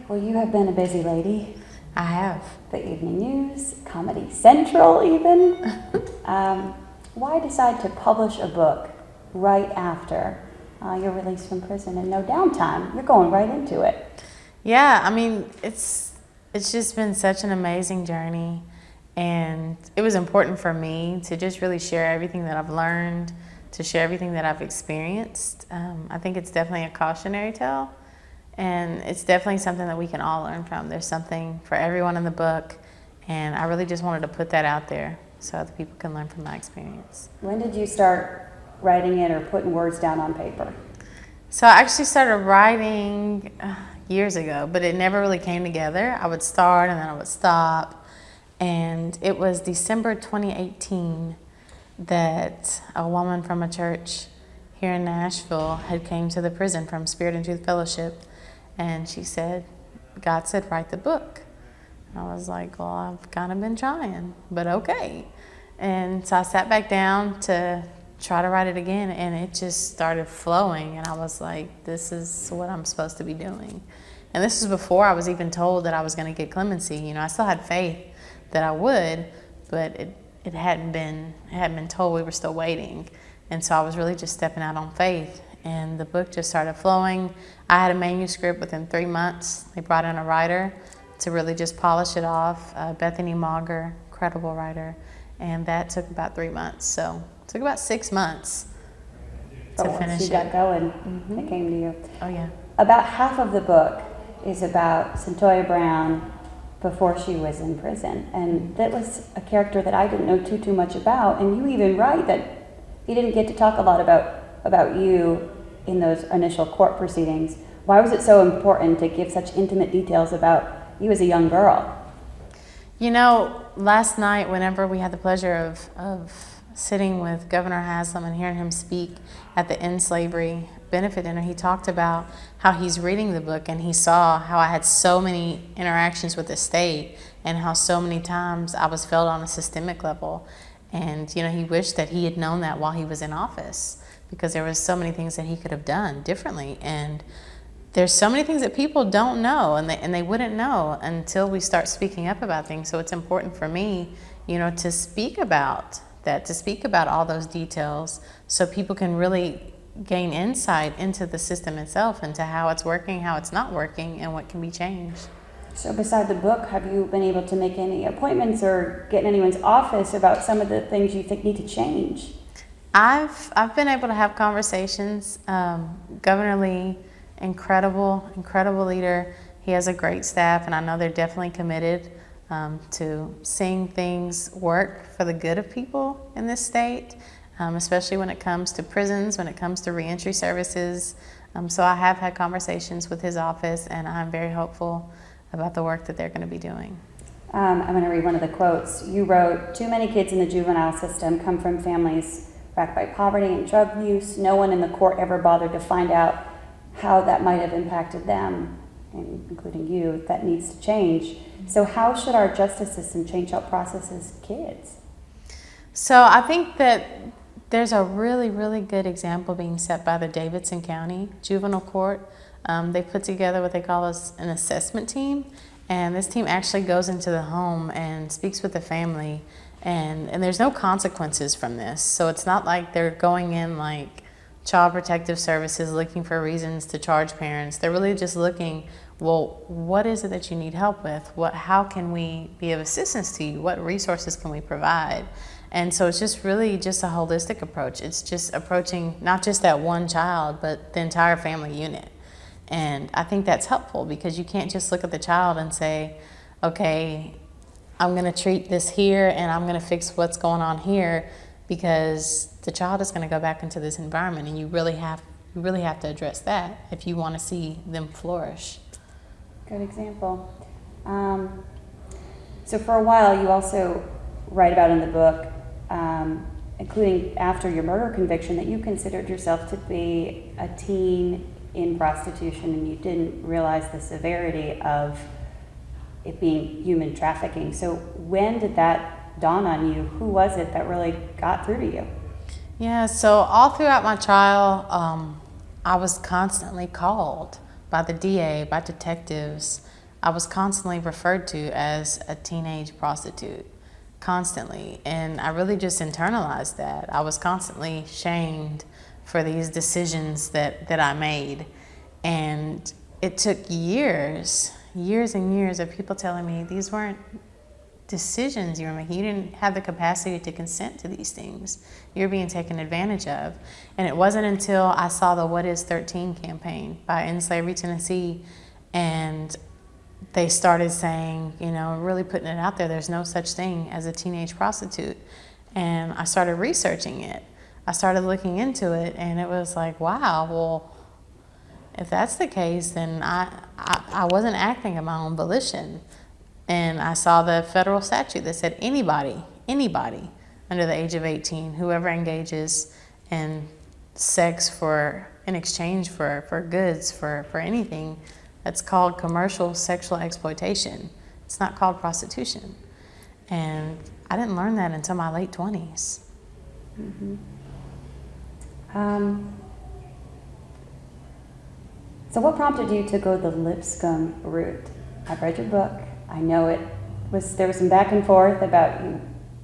Well, you have been a busy lady. I have. The Evening News, Comedy Central even. Why decide to publish a book right after you're released from prison and no downtime? You're going right into it. Yeah, I mean, it's just been such an amazing journey, and it was important for me to just really share everything that I've learned, to share everything that I've experienced. I think it's definitely a cautionary tale, and it's definitely something that we can all learn from. There's something for everyone in the book, and I really just wanted to put that out there so other people can learn from my experience. When did you start writing it or putting words down on paper? So I actually started writing years ago, but it never really came together. I would start and then I would stop. And it was December 2018 that a woman from a church here in Nashville had came to the prison from Spirit and Truth Fellowship. And she said, God said, write the book. And I was like, well, I've kind of been trying, but okay. And so I sat back down to try to write it again, and it just started flowing. And I was like, this is what I'm supposed to be doing. And this was before I was even told that I was going to get clemency. You know, I still had faith that I would, but it hadn't been told. We were still waiting. And so I was really just stepping out on faith. And the book just started flowing. I had a manuscript within 3 months. They brought in a writer to really just polish it off, Bethany Mauger, incredible writer. And that took about 3 months. So it took about 6 months to finish it. You got going, it came to you. Oh, yeah. About half of the book is about Cyntoia Brown before she was in prison. And that was a character that I didn't know too much about. And you even write that you didn't get to talk a lot about you in those initial court proceedings. Why was it so important to give such intimate details about you as a young girl? You know, last night, whenever we had the pleasure of sitting with Governor Haslam and hearing him speak at the End Slavery Benefit Dinner, he talked about how he's reading the book and he saw how I had so many interactions with the state and how so many times I was failed on a systemic level. And, you know, he wished that he had known that while he was in office, because there was so many things that he could have done differently. And there's so many things that people don't know, and they wouldn't know until we start speaking up about things. So it's important for me, you know, to speak about that, to speak about all those details so people can really gain insight into the system itself, into how it's working, how it's not working, and what can be changed. So beside the book, have you been able to make any appointments or get in anyone's office about some of the things you think need to change? I've been able to have conversations. Governor Lee, incredible leader. He has a great staff, and I know they're definitely committed to seeing things work for the good of people in this state, especially when it comes to prisons, when it comes to reentry services. So I have had conversations with his office, and I'm very hopeful about the work that they're going to be doing. I'm going to read one of the quotes. You wrote, "Too many kids in the juvenile system come from families racked by poverty and drug use. No one in the court ever bothered to find out how that might have impacted them, including you. That needs to change." So how should our justice system change how it processes kids? So I think that there's a really good example being set by the Davidson County Juvenile Court. They put together what they call an assessment team, and this team actually goes into the home and speaks with the family, and there's no consequences from this. So it's not like they're going in like Child Protective Services looking for reasons to charge parents. They're really just looking, well, what is it that you need help with? How can we be of assistance to you? What resources can we provide? And so it's just really just a holistic approach. It's just approaching not just that one child, but the entire family unit. And I think that's helpful, because you can't just look at the child and say, okay, I'm going to treat this here and I'm going to fix what's going on here, because the child is going to go back into this environment, and you really have to address that if you want to see them flourish. Good example. So for a while, you also write about in the book, including after your murder conviction, that you considered yourself to be a teen in prostitution, and you didn't realize the severity of it being human trafficking. So when did that dawn on you? Who was it that really got through to you? Yeah, so all throughout my trial, I was constantly called by the DA, by detectives, I was constantly referred to as a teenage prostitute, constantly. And I really just internalized that. I was constantly shamed for these decisions that I made. And it took years and years of people telling me these weren't decisions you were making. You didn't have the capacity to consent to these things. You're being taken advantage of. And it wasn't until I saw the What Is 13 campaign by End Slavery Tennessee, and they started saying, really putting it out there, there's no such thing as a teenage prostitute. And I started researching it. I started looking into it, and it was like, wow, well, if that's the case, then I wasn't acting of my own volition. And I saw the federal statute that said anybody under the age of 18, whoever engages in sex in exchange for goods, for anything, that's called commercial sexual exploitation. It's not called prostitution. And I didn't learn that until my late 20s. Mm-hmm. So what prompted you to go the Lipscomb route? I've read your book. I know there was some back and forth about you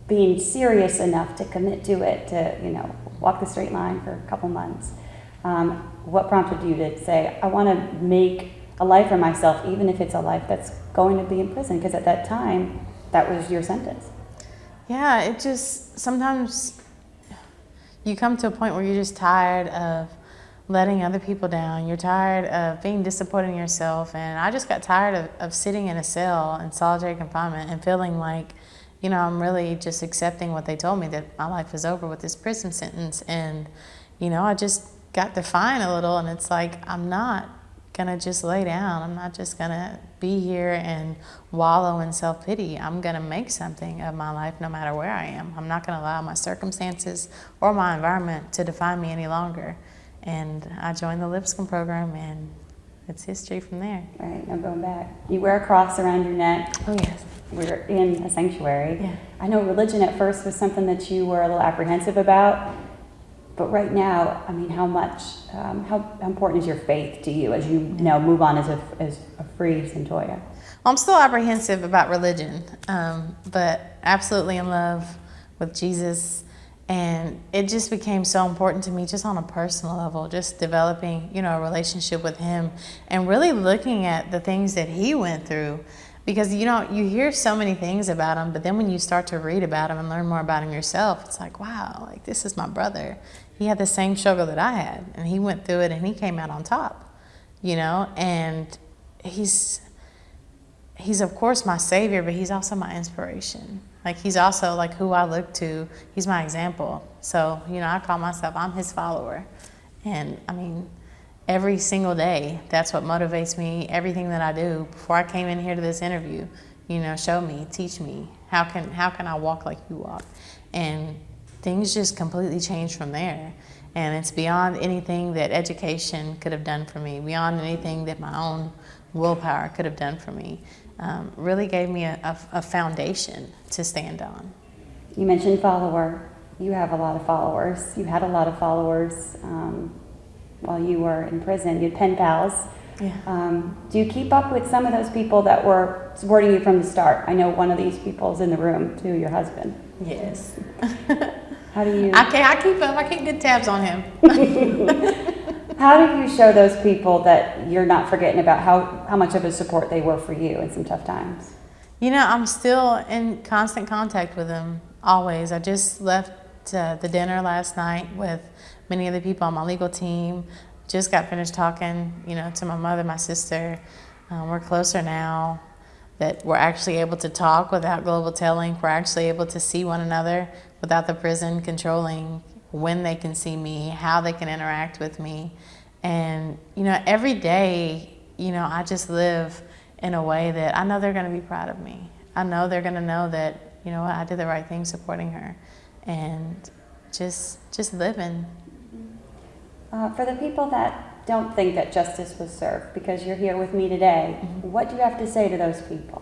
being serious enough to commit to it, to, walk the straight line for a couple months. What prompted you to say, I want to make a life for myself, even if it's a life that's going to be in prison? Because at that time, that was your sentence. Yeah, it just, sometimes you come to a point where you're just tired of letting other people down. You're tired of being disappointed in yourself. And I just got tired of sitting in a cell in solitary confinement and feeling like, I'm really just accepting what they told me, that my life is over with this prison sentence. And, I just got defined a little, and it's like, I'm not gonna just lay down. I'm not just gonna be here and wallow in self-pity. I'm gonna make something of my life no matter where I am. I'm not gonna allow my circumstances or my environment to define me any longer. And I joined the Lipscomb program, and it's history from there. All right, now going back. You wear a cross around your neck. Oh, yes. We're in a sanctuary. Yeah. I know religion at first was something that you were a little apprehensive about, but right now, how important is your faith to you as you now move on as a free Cyntoia? Well, I'm still apprehensive about religion, but absolutely in love with Jesus. And it just became so important to me just on a personal level, just developing, a relationship with him and really looking at the things that he went through. Because, you hear so many things about him, but then when you start to read about him and learn more about him yourself, it's like, wow, like this is my brother. He had the same struggle that I had, and he went through it and he came out on top, and he's of course my savior, but he's also my inspiration. Like, he's also like who I look to. He's my example. So, I call myself, I'm his follower. And every single day, that's what motivates me. Everything that I do. Before I came in here to this interview, show me, teach me, how can I walk like you walk? And things just completely changed from there. And it's beyond anything that education could have done for me, beyond anything that my own willpower could have done for me. Really gave me a foundation to stand on. You mentioned follower. You have a lot of followers. You had a lot of followers while you were in prison. You had pen pals. Yeah. Do you keep up with some of those people that were supporting you from the start? I know one of these people is in the room too, your husband. Yes. How do you? I keep up. I keep good tabs on him. How do you show those people that you're not forgetting about how much of a support they were for you in some tough times? I'm still in constant contact with them, always. I just left the dinner last night with many of the people on my legal team. Just got finished talking, to my mother, my sister. We're closer now that we're actually able to talk without global telling. We're actually able to see one another without the prison controlling when they can see me, how they can interact with me. And, every day, I just live in a way that I know they're going to be proud of me. I know they're going to know that, I did the right thing supporting her, and just living. For the people that don't think that justice was served, because you're here with me today, what do you have to say to those people?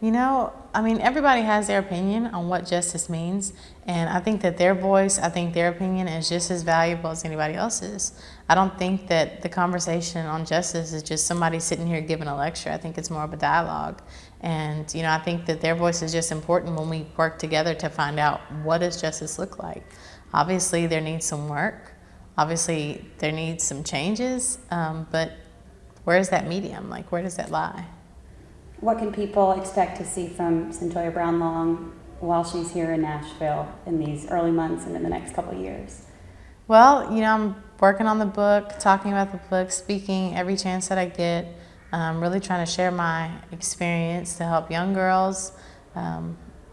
Everybody has their opinion on what justice means, and I think that their voice, their opinion is just as valuable as anybody else's. I don't think that the conversation on justice is just somebody sitting here giving a lecture. I think it's more of a dialogue. And, you know, I think that their voice is just important when we work together to find out, what does justice look like? Obviously, there needs some work. Obviously, there needs some changes. But where's that medium? Like, where does that lie? What can people expect to see from Cyntoia Brown Long while she's here in Nashville in these early months and in the next couple of years? Well, you know, I'm working on the book, talking about the book, speaking every chance that I get, really trying to share my experience to help young girls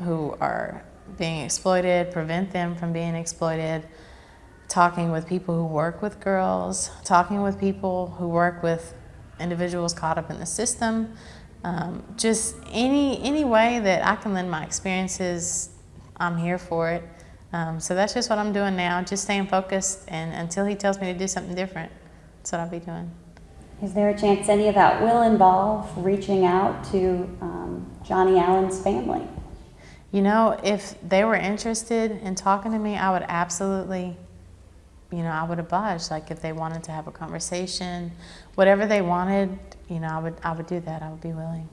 who are being exploited, prevent them from being exploited, talking with people who work with girls, talking with people who work with individuals caught up in the system. Just any way that I can lend my experiences, I'm here for it. So that's just what I'm doing now, just staying focused, and until he tells me to do something different, that's what I'll be doing. Is there a chance any of that will involve reaching out to Johnny Allen's family? You know, if they were interested in talking to me, I would absolutely, you know, I would oblige. Like, if they wanted to have a conversation, whatever they wanted, you know, I would do that. I would be willing.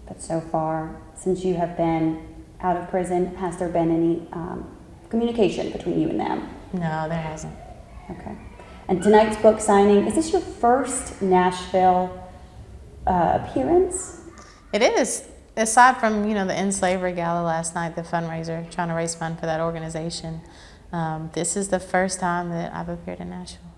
But so far, since you have been out of prison, has there been any communication between you and them? No, there hasn't. Okay. And tonight's book signing, is this your first Nashville appearance? It is. Aside from, you know, the End Slavery Gala last night, the fundraiser, trying to raise funds for that organization, this is the first time that I've appeared in Nashville.